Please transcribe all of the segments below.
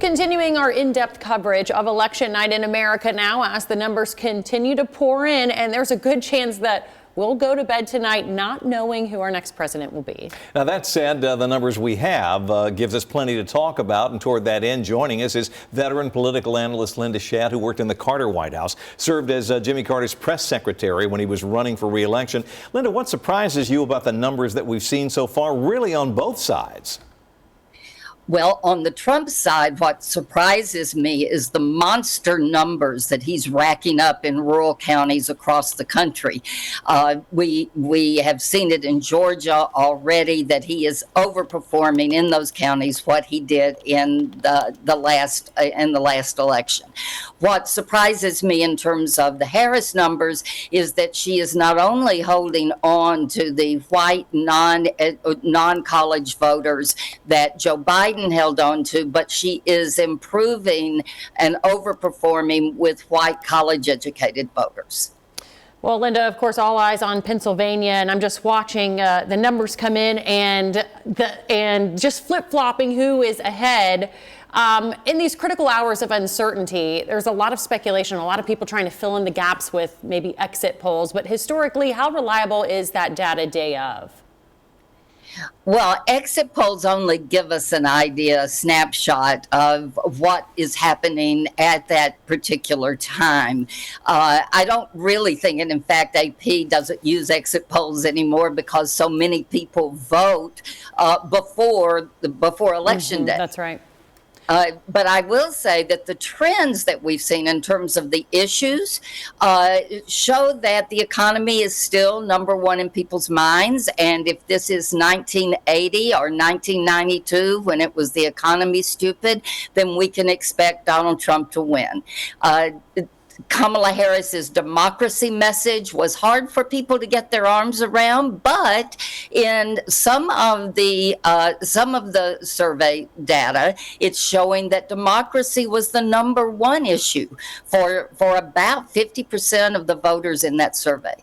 Continuing our in-depth coverage of election night in America now as the numbers continue to pour in, and there's a good chance that we'll go to bed tonight not knowing who our next president will be. Now, that said, the numbers we have gives us plenty to talk about, and toward that end, joining us is veteran political analyst Linda Schacht, who worked in the Carter White House, served as Jimmy Carter's press secretary when he was running for re-election. Linda, what surprises you about the numbers that we've seen so far, really on both sides? Well, on the Trump side, what surprises me is the monster numbers that he's racking up in rural counties across the country. We have seen it in Georgia already, that he is overperforming in those counties what he did in the last election. What surprises me in terms of the Harris numbers is that she is not only holding on to the white non-college voters that Joe Biden held on to, but she is improving and overperforming with white college-educated voters. Well, Linda, of course, all eyes on Pennsylvania, and I'm just watching the numbers come in and just flip-flopping who is ahead. In these critical hours of uncertainty, there's a lot of speculation, a lot of people trying to fill in the gaps with maybe exit polls. But historically, how reliable is that data day of? Well, exit polls only give us an idea, a snapshot of what is happening at that particular time. I don't really think, and in fact, AP doesn't use exit polls anymore because so many people vote before election day. That's right. But I will say that the trends that we've seen in terms of the issues show that the economy is still number one in people's minds. And if this is 1980 or 1992, when it was the economy stupid, then we can expect Donald Trump to win. Kamala Harris's democracy message was hard for people to get their arms around, but in some of the survey data, it's showing that democracy was the number one issue for about 50% of the voters in that survey.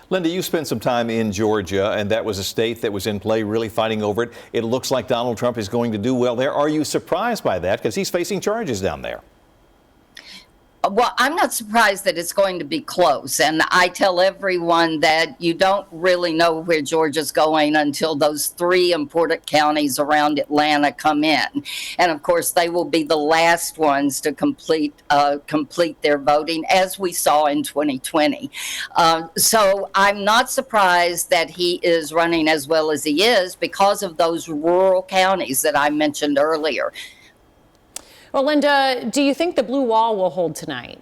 Linda, you spent some time in Georgia, and that was a state that was in play, really fighting over it. It looks like Donald Trump is going to do well there. Are you surprised by that? Because he's facing charges down there. Well, I'm not surprised that it's going to be close. And I tell everyone that you don't really know where Georgia's going until those three important counties around Atlanta come in. And of course, they will be the last ones to complete their voting, as we saw in 2020. So I'm not surprised that he is running as well as he is because of those rural counties that I mentioned earlier. Well, Linda, do you think the blue wall will hold tonight?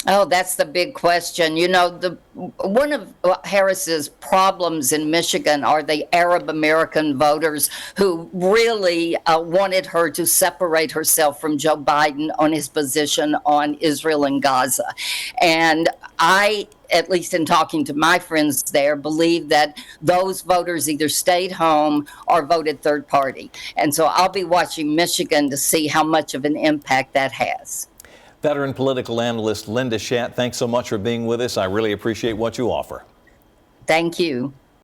Oh, that's the big question. You know, one of Harris's problems in Michigan are the Arab American voters who really wanted her to separate herself from Joe Biden on his position on Israel and Gaza. And I, at least in talking to my friends there, believe that those voters either stayed home or voted third party. And so I'll be watching Michigan to see how much of an impact that has. Veteran political analyst Linda Schacht, thanks so much for being with us. I really appreciate what you offer. Thank you.